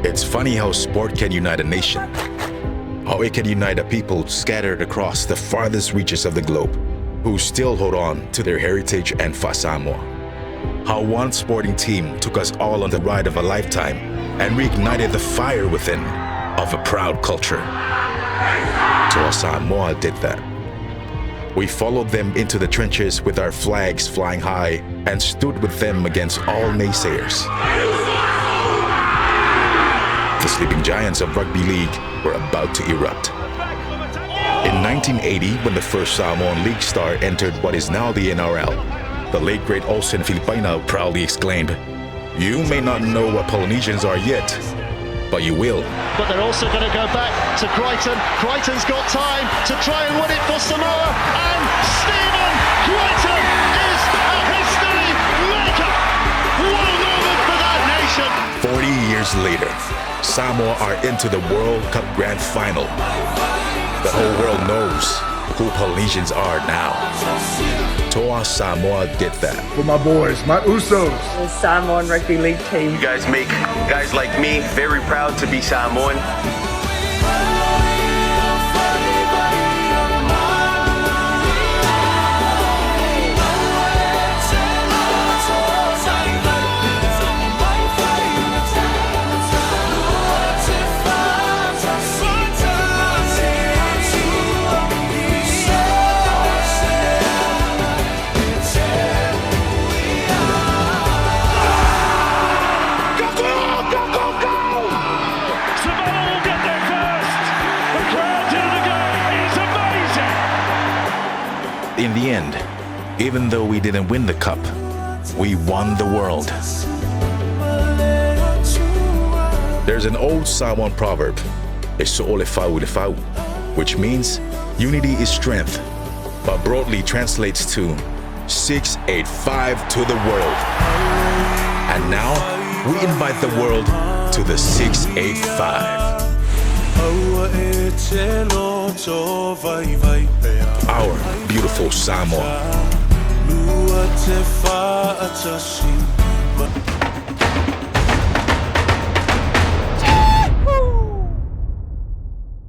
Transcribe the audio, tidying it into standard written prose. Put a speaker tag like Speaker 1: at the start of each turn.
Speaker 1: It's funny how sport can unite a nation. How it can unite a people scattered across the farthest reaches of the globe, who still hold on to their heritage and Toa Samoa. How one sporting team took us all on the ride of a lifetime and reignited the fire within of a proud culture. Toa Samoa did that. We followed them into the trenches with our flags flying high and stood with them against all naysayers. The sleeping giants of Rugby League were about to erupt. In 1980, when the first Samoan League star entered what is now the NRL, the late great Olsen Filipaina proudly exclaimed, "You may not know what Polynesians are yet, but you will."
Speaker 2: But they're also going to go back to Crichton. Crichton's got time to try and win it for Samoa. And Stephen Crichton is a history maker. Well moment for that nation.
Speaker 1: 40 years later, Samoa are into the World Cup Grand Final. The whole world knows who Polynesians are now. Toa Samoa did that.
Speaker 3: For my boys, my Usos.
Speaker 4: The Samoan Rugby League team.
Speaker 5: You guys make guys like me very proud to be Samoan.
Speaker 1: In the end, even though we didn't win the cup, we won the world. There's an old Samoan proverb, which means unity is strength, but broadly translates to 685 to the world. And now, we invite the world to the 685. Our beautiful Samoa.